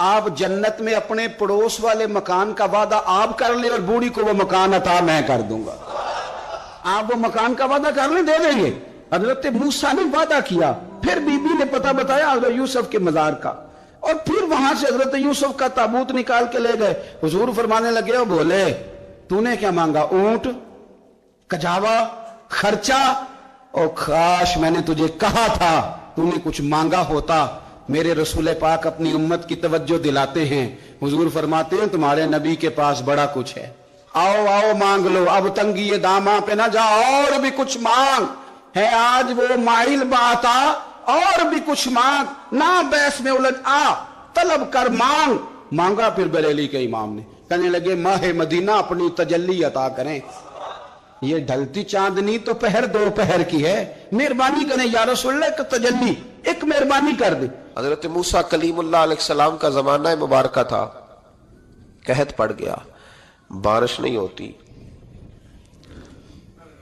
آپ جنت میں اپنے پڑوس والے مکان کا وعدہ آپ کر لیں اور بوڑھی کو وہ مکان عطا میں کر دوں گا. آپ وہ مکان کا وعدہ کر لیں, دے دیں گے. حضرت موسیٰ نے وعدہ کیا, پھر بی بی نے پتہ بتایا حضرت یوسف کے مزار کا, اور پھر وہاں سے حضرت یوسف کا تابوت نکال کے لے گئے. حضور فرمانے لگے اور بولے تو نے کیا مانگا؟ اونٹ, کجاوا, خرچہ. اور کاش میں نے تجھے کہا تھا تو نے کچھ مانگا ہوتا. میرے رسول پاک اپنی امت کی توجہ دلاتے ہیں. حضور فرماتے ہیں تمہارے نبی کے پاس بڑا کچھ ہے, آؤ آؤ مانگ لو, اب تنگی داماں پہ نہ جا, اور بھی کچھ مانگ. ہے آج وہ مائل بات آ, اور بھی کچھ مانگ, نہ بیس میں الجھ آ, طلب کر مانگ. مانگا. پھر بریلی کے امام نے کہنے لگے ماہ مدینہ اپنی تجلی عطا کریں. یہ ڈھلتی چاندنی تو پہر دو پہر کی ہے, مہربانی کریں یا رسول اللہ, ایک تجلی, ایک مہربانی کر دیں. حضرت موسیٰ کلیم اللہ علیہ السلام کا زمانہ مبارکہ تھا. قحط پڑ گیا, بارش نہیں ہوتی.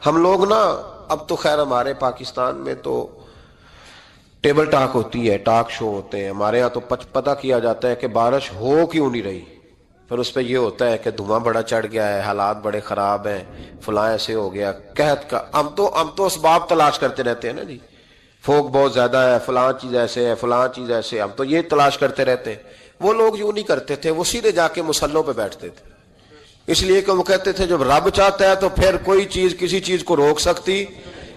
ہم لوگ نا, اب تو خیر ہمارے پاکستان میں تو ٹیبل ٹاک ہوتی ہے, ٹاک شو ہوتے ہیں. ہمارے ہاں تو پتہ کیا جاتا ہے کہ بارش ہو کیوں نہیں رہی. پھر اس پہ یہ ہوتا ہے کہ دھواں بڑا چڑھ گیا ہے, حالات بڑے خراب ہیں, فلاں ایسے ہو گیا, قحط کا. ہم تو اسباب تلاش کرتے رہتے ہیں نا جی, فوق بہت زیادہ ہے, فلاں چیز ایسے ہے, فلاں چیز ایسے. ہم تو یہ تلاش کرتے رہتے ہیں. وہ لوگ یوں نہیں کرتے تھے, وہ سیدھے جا کے مصلوں پہ بیٹھتے تھے. اس لیے کہ وہ کہتے تھے جب رب چاہتا ہے تو پھر کوئی چیز کسی چیز کو روک سکتی,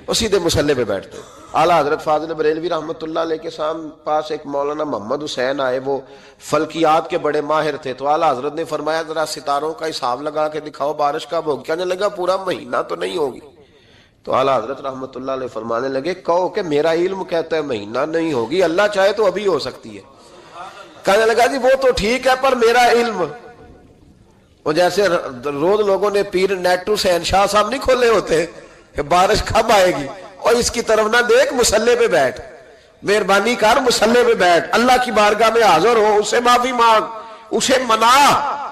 وہ سیدھے مصلے پہ بیٹھتے. اعلیٰ حضرت فاضل بریلوی رحمۃ اللہ علیہ کے پاس ایک مولانا محمد حسین آئے, وہ فلکیات کے بڑے ماہر تھے. تو اعلیٰ حضرت نے فرمایا ذرا ستاروں کا حساب لگا کے دکھاؤ بارش کب ہوگی. کہنے لگا پورا مہینہ تو نہیں ہوگی. تو اعلیٰ حضرت رحمۃ اللہ علیہ فرمانے لگے کہو کہ میرا علم کہتا ہے مہینہ نہیں ہوگی, اللہ چاہے تو ابھی ہو سکتی ہے. کہنے لگا جی وہ تو ٹھیک ہے پر میرا علم, وہ جیسے روز لوگوں نے پیر نیٹو حسین شاہ صاحب نہیں کھولے ہوتے کہ بارش کب آئے گی, اور اس کی طرف نہ دیکھ, مصلے پہ بیٹھ, مہربانی کر مصلے پہ بیٹھ, اللہ کی بارگاہ میں حاضر ہو, اس سے معافی مانگ, اسے منا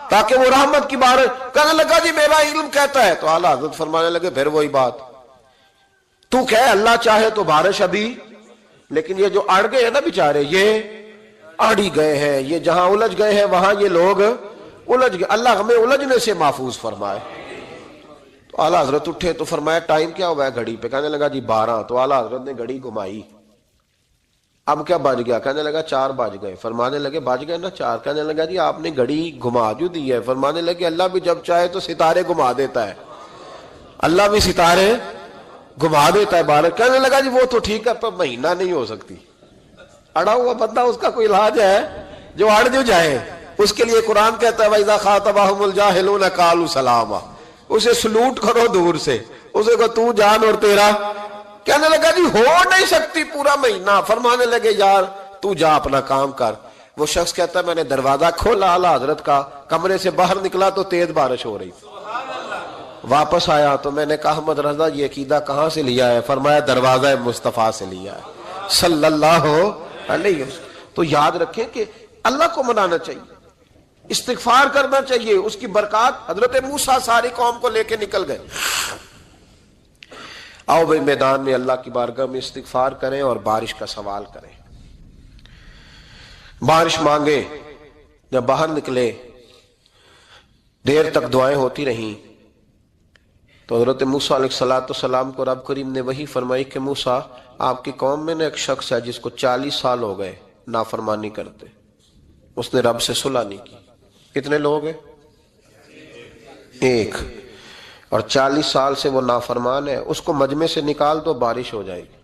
تاکہ وہ رحمت کی بارش. کہنے لگا جی میرا علم کہتا ہے. تو اعلیٰ حضرت فرمانے لگے پھر وہی بات, تو کہے اللہ چاہے تو بارش ابھی, لیکن یہ جو اڑ گئے ہیں نا بیچارے, یہ اڑ ہی گئے ہیں, یہ جہاں الجھ گئے ہیں وہاں یہ لوگ الجھ گئے. اللہ ہمیں الجھنے سے محفوظ فرمائے. تو اعلیٰ حضرت اٹھے تو فرمایا ٹائم کیا ہوا ہے گھڑی پہ؟ کہنے لگا جی 12. تو اعلیٰ حضرت نے گھڑی گھمائی, اب کیا بج گیا؟ کہنے لگا 4 بج گئے. فرمانے لگے بج گئے نا 4. کہنے لگا جی آپ نے گھڑی گھما جو دی ہے. فرمانے لگے اللہ بھی جب چاہے تو ستارے گھما دیتا ہے, اللہ بھی ستارے گھما دیتا ہے بارش. کہنے لگا جی وہ تو ٹھیک ہے پر مہینہ نہیں ہو سکتی. اڑا ہوا بندہ, اس کا کوئی علاج ہے جو اڑ جو جائے. اس کے لیے قرآن کہتا ہے وَإِذَا خَاطَبَهُمُ الْجَاهِلُونَ قَالُوا سَلَامًا, اسے سلوٹ کرو دور سے, اسے کہو تو جان اور تیرا. کہنے لگا جی ہو نہیں سکتی پورا مہینہ. فرمانے لگے یار تو جا اپنا کام کر. وہ شخص کہتا ہے میں نے دروازہ کھولا اعلیٰ حضرت کا, کمرے سے باہر نکلا تو تیز بارش ہو رہی. واپس آیا تو میں نے کہا احمد رضا یہ عقیدہ کہاں سے لیا ہے؟ فرمایا دروازہ مصطفیٰ سے لیا ہے صلی اللہ علیہ وسلم. تو یاد رکھیں کہ اللہ کو منانا چاہیے, استغفار کرنا چاہیے, اس کی برکات. حضرت موسیٰ ساری قوم کو لے کے نکل گئے. آؤ بھائی میدان میں اللہ کی بارگاہ میں استغفار کریں اور بارش کا سوال کریں, بارش مانگے. جب باہر نکلے دیر تک دعائیں ہوتی رہیں تو حضرت موسیٰ علیہ السلام کو رب کریم نے وحی فرمائی کہ موسیٰ آپ کی قوم میں نے ایک شخص ہے جس کو 40 سال ہو گئے نافرمانی کرتے, اس نے رب سے صلح نہیں کی. کتنے لوگ ہیں؟ ایک. اور 40 سال سے وہ نافرمان ہے, اس کو مجمع سے نکال تو بارش ہو جائے گی.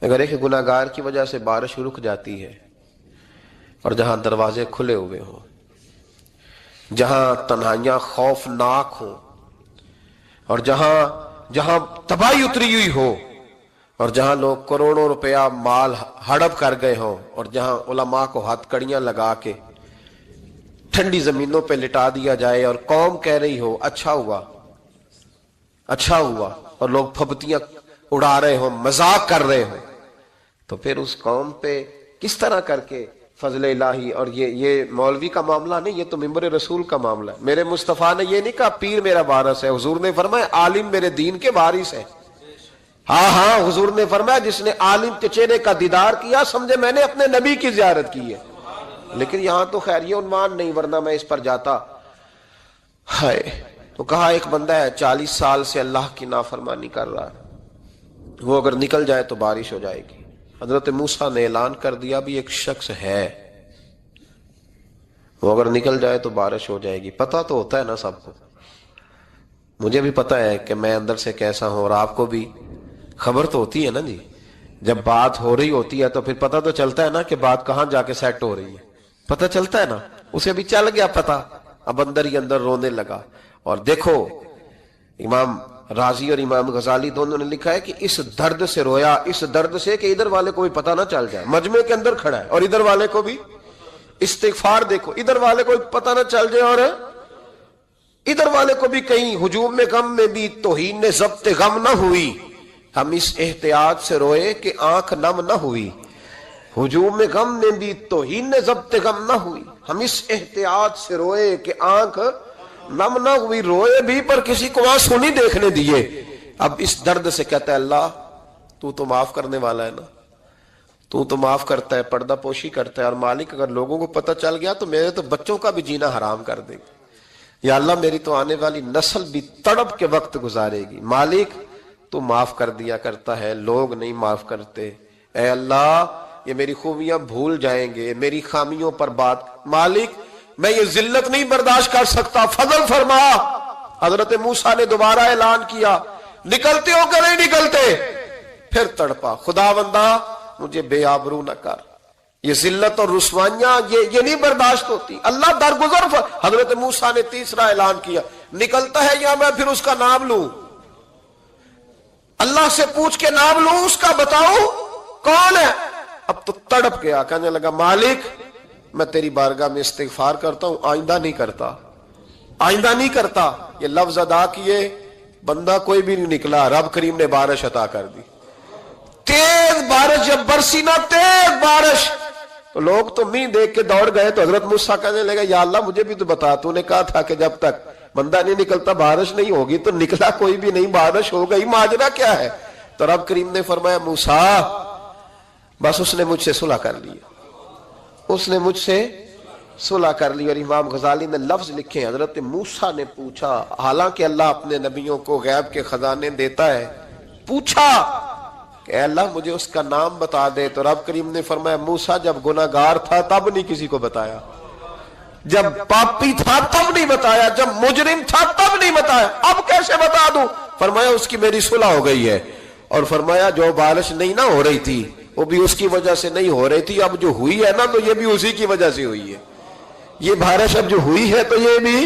اگر ایک گناہگار کی وجہ سے بارش رک جاتی ہے, اور جہاں دروازے کھلے ہوئے ہوں, جہاں تنہائیاں خوفناک ہوں, اور جہاں تباہی اتری ہوئی ہو, اور جہاں لوگ کروڑوں روپیہ مال ہڑپ کر گئے ہوں, اور جہاں علماء کو ہاتھ کڑیاں لگا کے ٹھنڈی زمینوں پہ لٹا دیا جائے اور قوم کہہ رہی ہو اچھا ہوا اچھا ہوا, اور لوگ پھبتیاں اڑا رہے ہوں, مذاق کر رہے ہوں, تو پھر اس قوم پہ کس طرح کر کے فضل الہی. اور یہ مولوی کا معاملہ نہیں, یہ تو ممبر رسول کا معاملہ ہے. میرے مصطفیٰ نے یہ نہیں کہا پیر میرا وارث ہے, حضور نے فرمایا عالم میرے دین کے وارث ہے. ہاں حضور نے فرمایا جس نے عالم کے چہرے کا دیدار کیا سمجھے میں نے اپنے نبی کی زیارت کی ہے. لیکن یہاں تو خیر یہ عنوان نہیں، ورنہ میں اس پر جاتا ہے۔ تو کہا ایک بندہ ہے 40 سال سے اللہ کی نافرمانی کر رہا ہے، وہ اگر نکل جائے تو بارش ہو جائے گی۔ حضرت موسیٰ نے اعلان کر دیا بھی ایک شخص ہے، وہ اگر نکل جائے تو بارش ہو جائے گی۔ پتہ تو ہوتا ہے نا سب کو، مجھے بھی پتہ ہے کہ میں اندر سے کیسا ہوں، اور آپ کو بھی خبر تو ہوتی ہے نا جی۔ جب بات ہو رہی ہوتی ہے تو پھر پتہ تو چلتا ہے نا کہ بات کہاں جا کے سیٹ ہو رہی ہے، پتہ چلتا ہے نا۔ اسے بھی چل گیا پتہ، اب اندر ہی اندر رونے لگا۔ اور دیکھو امام رازی اور امام غزالی دونوں نے لکھا ہے کہ اس درد سے رویا، اس درد سے کہ ادھر والے کو بھی پتہ نہ چل جائے، مجمع کے اندر کھڑا ہے اور ادھر والے کو بھی استغفار، دیکھو ادھر والے کو بھی پتہ نہ چل جائے اور ادھر والے کو بھی کہیں ہجوم میں غم میں بھی توہین نے ضبط غم نہ ہوئی۔ ہم اس احتیاط سے روئے کہ آنکھ نم نہ ہوئی، ہجوم میں غم میں بھی توہین نے ضبط غم نہ ہوئی۔ ہم اس احتیاط سے روئے کہ آنکھ نم نہ ہوئی، روئے بھی پر کسی کو آنسو نہیں دیکھنے دیے۔ اب اس درد سے کہتا ہے اللہ تو تو معاف کرنے والا ہے نا، تو تو معاف کرتا ہے، پردہ پوشی کرتا ہے، اور مالک اگر لوگوں کو پتہ چل گیا تو میرے تو بچوں کا بھی جینا حرام کر دے گا، یا اللہ میری تو آنے والی نسل بھی تڑپ کے وقت گزارے گی۔ مالک تو معاف کر دیا کرتا ہے، لوگ نہیں معاف کرتے۔ اے اللہ یہ میری خوبیاں بھول جائیں گے، میری خامیوں پر بات، مالک میں یہ ذلت نہیں برداشت کر سکتا، فضل فرما۔ حضرت موسیٰ نے دوبارہ اعلان کیا نکلتے ہو کہ نہیں نکلتے؟ پھر تڑپا، خدا بندہ مجھے بے آبرو نہ کر، یہ ذلت اور رسوائیاں یہ نہیں برداشت ہوتی، اللہ درگزر۔ حضرت موسیٰ نے تیسرا اعلان کیا نکلتا ہے یا میں پھر اس کا نام لوں، اللہ سے پوچھ کے نام لوں اس کا، بتاؤ کون ہے؟ اب تو تڑپ گیا، کہنے لگا مالک میں تیری بارگاہ میں استغفار کرتا ہوں، آئندہ نہیں کرتا، آئندہ نہیں کرتا۔ یہ لفظ ادا کیے، بندہ کوئی بھی نہیں نکلا، رب کریم نے بارش عطا کر دی، تیز بارش جب برسی نا، تیز بارش، تو لوگ تو مین دیکھ کے دوڑ گئے۔ تو حضرت موسیٰ کہنے لگا یا اللہ مجھے بھی تو بتا، تو نے کہا تھا کہ جب تک بندہ نہیں نکلتا بارش نہیں ہوگی، تو نکلا کوئی بھی نہیں، بارش ہو گئی، ماجرا کیا ہے؟ تو رب کریم نے فرمایا موسیٰ بس اس نے مجھ سے صلح کر لی، اس نے مجھ سے صلح کر لی۔ اور امام غزالی نے لفظ لکھے، حضرت موسیٰ نے پوچھا، حالانکہ اللہ اپنے نبیوں کو غیب کے خزانے دیتا ہے، پوچھا کہ اے اللہ مجھے اس کا نام بتا دے۔ تو رب کریم نے فرمایا موسیٰ جب گناہگار تھا تب نہیں کسی کو بتایا، جب پاپی تھا تب نہیں بتایا، جب مجرم تھا تب نہیں بتایا، اب کیسے بتا دوں؟ فرمایا اس کی میری صلح ہو گئی ہے، اور فرمایا جو بارش نہیں نہ ہو رہی تھی وہ بھی اس کی وجہ سے نہیں ہو رہی تھی، اب جو ہوئی ہے نا تو یہ بھی اسی کی وجہ سے ہوئی ہے، یہ بارش اب جو ہوئی ہے تو یہ بھی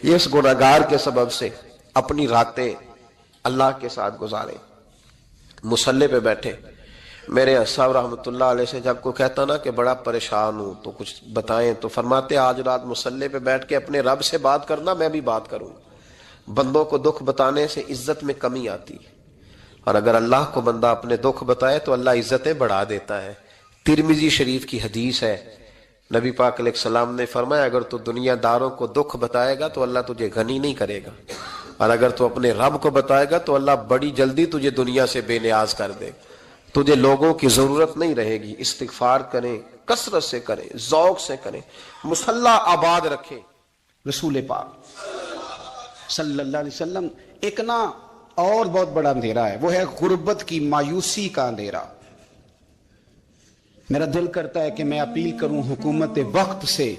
یہ اس گناہگار کے سبب سے۔ اپنی راتیں اللہ کے ساتھ گزارے، مصلی پہ بیٹھے۔ میرے صاحب رحمۃ اللہ علیہ سے جب کوئی کہتا نا کہ بڑا پریشان ہوں تو کچھ بتائیں، تو فرماتے آج رات مصلی پہ بیٹھ کے اپنے رب سے بات کرنا، میں بھی بات کروں۔ بندوں کو دکھ بتانے سے عزت میں کمی آتی ہے، اور اگر اللہ کو بندہ اپنے دکھ بتائے تو اللہ عزتیں بڑھا دیتا ہے۔ ترمذی شریف کی حدیث ہے، نبی پاک علیہ السلام نے فرمایا اگر تو دنیا داروں کو دکھ بتائے گا تو اللہ تجھے غنی نہیں کرے گا، اور اگر تو اپنے رب کو بتائے گا تو اللہ بڑی جلدی تجھے دنیا سے بے نیاز کر دے گا، تجھے لوگوں کی ضرورت نہیں رہے گی۔ استغفار کریں، کثرت سے کریں، ذوق سے کریں، مصلی آباد رکھیں۔ رسول پاک صلی اللہ علیہ وسلم ایک نا اور بہت بڑا اندھیرا ہے، وہ ہے غربت کی مایوسی کا اندھیرا۔ میرا دل کرتا ہے کہ میں اپیل کروں حکومت وقت سے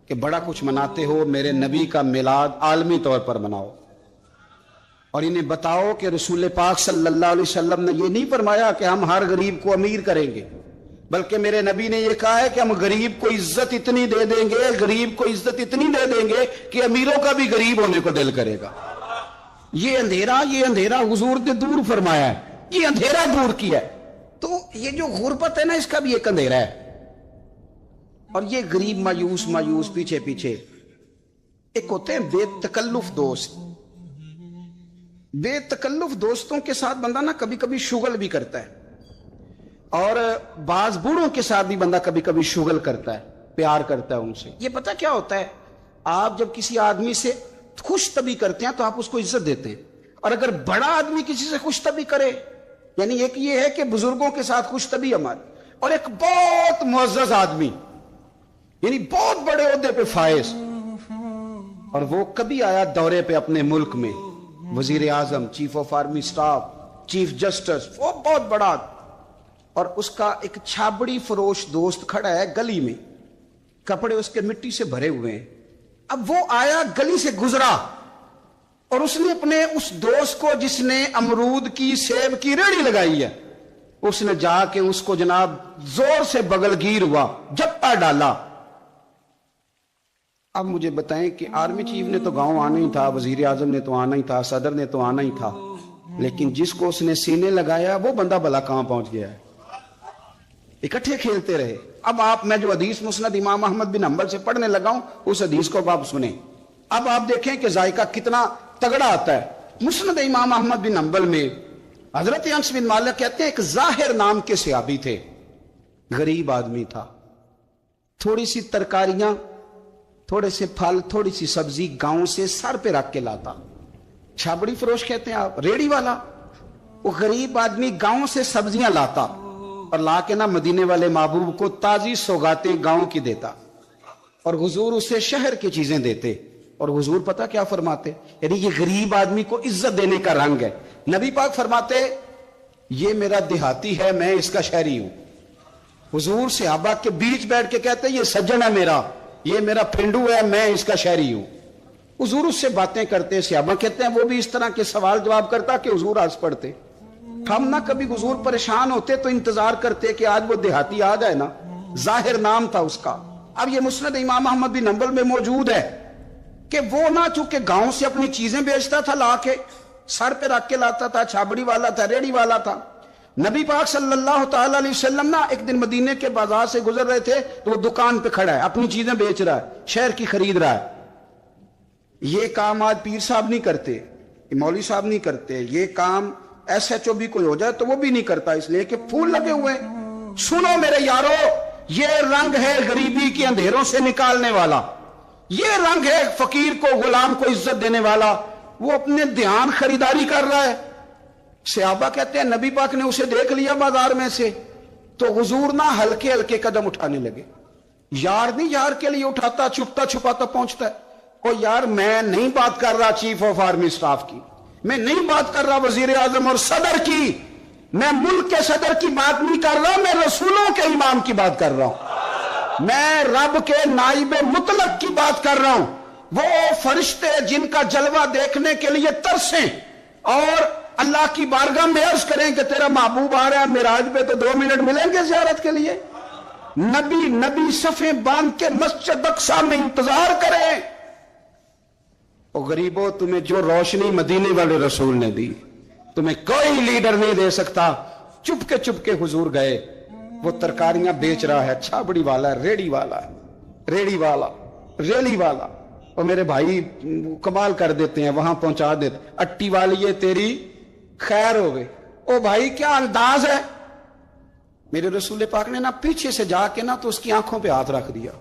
کہ بڑا کچھ مناتے ہو، میرے نبی کا میلاد عالمی طور پر مناؤ، اور انہیں بتاؤ کہ رسول پاک صلی اللہ علیہ وسلم نے یہ نہیں فرمایا کہ ہم ہر غریب کو امیر کریں گے، بلکہ میرے نبی نے یہ کہا ہے کہ ہم غریب کو عزت اتنی دے دیں گے، غریب کو عزت اتنی دے دیں گے کہ امیروں کا بھی غریب ہونے کو دل کرے گا۔ یہ اندھیرا حضور نے دور فرمایا ہے، یہ اندھیرا دور کیا ہے۔ تو یہ جو غربت ہے نا، اس کا بھی ایک اندھیرا ہے، اور یہ غریب مایوس پیچھے ایک ہوتے ہیں بے تکلف دوست۔ بے تکلف دوستوں کے ساتھ بندہ نا کبھی کبھی شغل بھی کرتا ہے، اور بعض بوڑھوں کے ساتھ بھی بندہ کبھی کبھی شغل کرتا ہے، پیار کرتا ہے ان سے۔ یہ پتہ کیا ہوتا ہے، آپ جب کسی آدمی سے خوش طبی کرتے ہیں تو آپ اس کو عزت دیتے ہیں، اور اگر بڑا آدمی کسی سے خوش طبی کرے، یعنی ایک یہ ہے کہ بزرگوں کے ساتھ خوش طبی ہماری، اور ایک بہت معزز آدمی یعنی بہت بڑے عہدے پہ فائز. اور وہ کبھی آیا دورے پہ اپنے ملک میں, وزیر اعظم, chief of army staff, chief justice, وہ بہت بڑا, اور اس کا ایک چھابڑی فروش دوست کھڑا ہے گلی میں, کپڑے اس کے مٹی سے بھرے ہوئے ہیں. اب وہ آیا, گلی سے گزرا, اور اس نے اپنے اس دوست کو جس نے امرود کی, سیب کی ریڑھی لگائی ہے, اس نے جا کے اس کو جناب زور سے بغل گیر ہوا, جپا ڈالا. اب مجھے بتائیں کہ آرمی چیف نے تو گاؤں آنا ہی تھا, وزیر اعظم نے تو آنا ہی تھا, صدر نے تو آنا ہی تھا, لیکن جس کو اس نے سینے لگایا وہ بندہ بھلا کہاں پہنچ گیا ہے. اکٹھے کھیلتے رہے. اب آپ, میں جو حدیث مسند امام احمد بن حنبل سے پڑھنے لگا ہوں, اس حدیث کو آپ سنیں. اب آپ دیکھیں کہ ذائقہ کتنا تگڑا آتا ہے. مسند امام احمد بن حنبل میں حضرت انس بن مالک کہتے ہیں ایک ظاہر نام کے صحابی تھے, غریب آدمی تھا, تھوڑی سی ترکاریاں, تھوڑے سے پھل, تھوڑی سی سبزی گاؤں سے سر پہ رکھ کے لاتا. چھابڑی فروش کہتے ہیں آپ, ریڑی والا. وہ غریب آدمی گاؤں سے سبزیاں لاتا اور لا کے نہ مدینے والے محبوب کو تازی سوغاتیں گاؤں کی دیتا, اور حضور اسے شہر کی چیزیں دیتے. اور حضور پتہ کیا فرماتے, یعنی یہ غریب آدمی کو عزت دینے کا رنگ ہے. نبی پاک فرماتے یہ میرا دیہاتی ہے, میں اس کا شہری ہوں. حضور صحابہ کے بیچ بیٹھ کے کہتے یہ سجن ہے میرا, یہ میرا پھنڈو ہے, میں اس کا شہری ہوں. حضور اس سے باتیں کرتے. صحابہ کہتے ہیں وہ بھی اس طرح کے سوال جواب کرتا کہ حضور ہنس پڑتے. ہم نہ کبھی حضور پریشان ہوتے تو انتظار کرتے کہ آج وہ دیہاتی آ جائے نا, ظاہر نام تھا اس کا. اب یہ مسند امام احمد بن حنبل میں موجود ہے کہ وہ نہ چونکہ گاؤں سے اپنی چیزیں بیچتا تھا, لا کے سر پہ رکھ کے لاتا تھا, چھابڑی والا تھا, ریڑی والا تھا. نبی پاک صلی اللہ تعالی علیہ وسلم نا ایک دن مدینے کے بازار سے گزر رہے تھے, تو وہ دکان پہ کھڑا ہے, اپنی چیزیں بیچ رہا ہے, شہر کی خرید رہا ہے. یہ کام آج پیر صاحب نہیں کرتے, مولوی صاحب نہیں کرتے, یہ کام ایس ایچ او بھی کوئی ہو جائے تو وہ بھی نہیں کرتا, اس لیے کہ پھول لگے ہوئے. سنو میرے یارو, یہ رنگ ہے غریبی کے اندھیروں سے نکالنے والا, یہ رنگ ہے فقیر کو, غلام کو عزت دینے والا. وہ اپنے دھیان خریداری کر رہا ہے. صحابہ کہتے ہیں نبی پاک نے اسے دیکھ لیا بازار میں سے, تو حضور نہ ہلکے ہلکے قدم اٹھانے لگے. یار نہیں یار کے لیے اٹھاتا, چھپتا چھپاتا پہنچتا ہے. او یار میں نہیں بات کر رہا چیف آف آرمی سٹاف کی, میں نہیں بات کر رہا وزیر اعظم اور صدر کی, میں ملک کے صدر کی بات نہیں کر رہا, میں رسولوں کے امام کی بات کر رہا ہوں, میں رب کے نائب مطلق کی بات کر رہا ہوں. وہ فرشتے جن کا جلوہ دیکھنے کے لیے ترسیں اور اللہ کی بارگاہ میں عرض کریں کہ تیرا محبوب آ رہا ہے معراج پہ, تو 2 منٹ ملیں گے زیارت کے لیے. نبی صفیں باندھ کے مسجد اقصی میں انتظار کریں. او غریبو, تمہیں جو روشنی مدینے والے رسول نے دی تمہیں کوئی لیڈر نہیں دے سکتا. چپ کے حضور گئے. وہ ترکاریاں بیچ رہا ہے, چھابڑی والا, ریڑی والا, ریلی والا. اور میرے بھائی کمال کر دیتے ہیں, وہاں پہنچا دیتے, اٹی والی ہے تیری خیر ہو گئے. او بھائی کیا انداز ہے. میرے رسول پاک نے نا پیچھے سے جا کے نا تو اس کی آنکھوں پہ ہاتھ رکھ دیا.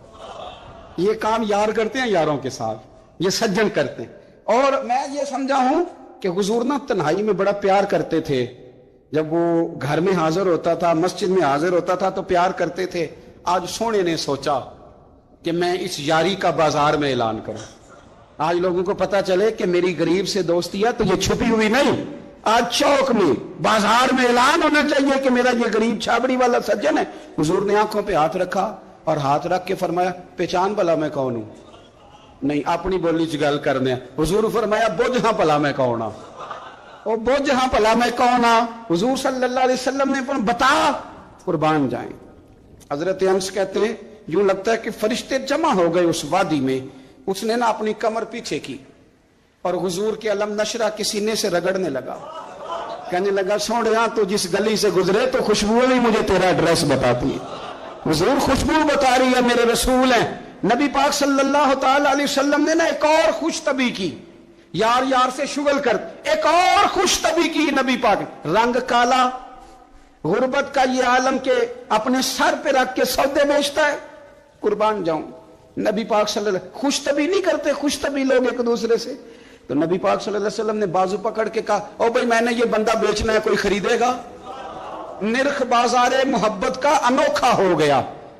یہ کام یار کرتے ہیں یاروں کے ساتھ, یہ سجن کرتے ہیں. اور میں یہ سمجھا ہوں کہ حضور نا تنہائی میں بڑا پیار کرتے تھے. جب وہ گھر میں حاضر ہوتا تھا, مسجد میں حاضر ہوتا تھا تو پیار کرتے تھے. آج سونے نے سوچا کہ میں اس یاری کا بازار میں اعلان کروں. آج لوگوں کو پتا چلے کہ میری غریب سے دوستی ہے, تو یہ چھپی ہوئی نہیں, آج چوک میں بازار میں اعلان ہونا چاہیے کہ میرا یہ غریب چھابڑی والا سجن ہے. حضور نے آنکھوں پہ ہاتھ رکھا اور ہاتھ رکھ کے فرمایا پہچان بھلا میں کون ہوں. نہیں اپنی بولی چ گل کرنے. حضور فرمایا بوجھ ہاں بھلا میں کون ہاں, او بوجھ ہاں بھلا میں کون ہاں. حضور صلی اللہ علیہ وسلم نے فرمایا بتا, قربان جائیں. حضرت انس کہتے ہیں یوں لگتا ہے کہ فرشتے جمع ہو گئے اس وادی میں. اس نے نا اپنی کمر پیچھے کی اور حضور کے علم نشرہ کے سینے سے رگڑنے لگا, کہنے لگا سوڑیا تو جس گلی سے گزرے تو خوشبو بھی مجھے تیرا ایڈریس بتاتی ہے. حضور خوشبو بتا رہی ہے, میرے رسول ہیں. نبی پاک صلی اللہ تعالی علیہ وسلم نے نا ایک اور خوش طبی کی, یار سے شغل کر ایک اور خوش طبی کی نبی پاک. رنگ کالا, غربت کا یہ عالم کے اپنے سر پہ رکھ کے سودے بیچتا ہے. قربان جاؤں, نبی پاک صلی اللہ علیہ وسلم خوش طبی نہیں کرتے, خوش طبی لوگ ایک دوسرے سے. تو نبی پاک صلی اللہ علیہ وسلم نے بازو پکڑ کے کہا او بھائی میں نے یہ بندہ بیچنا ہے, کوئی خریدے گا؟ نرخ بازار محبت کا انوکھا ہو گیا.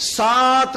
7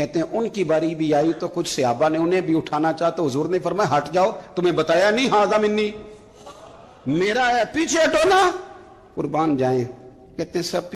کہتے ہیں ان کی باری بھی آئی تو کچھ صحابہ نے انہیں بھی اٹھانا چاہا تو حضور نے فرمایا ہٹ جاؤ، تمہیں بتایا نہیں ہاذا منی، میرا ہے، پیچھے ہٹو نا، قربان جائیں۔ کہتے ہیں سب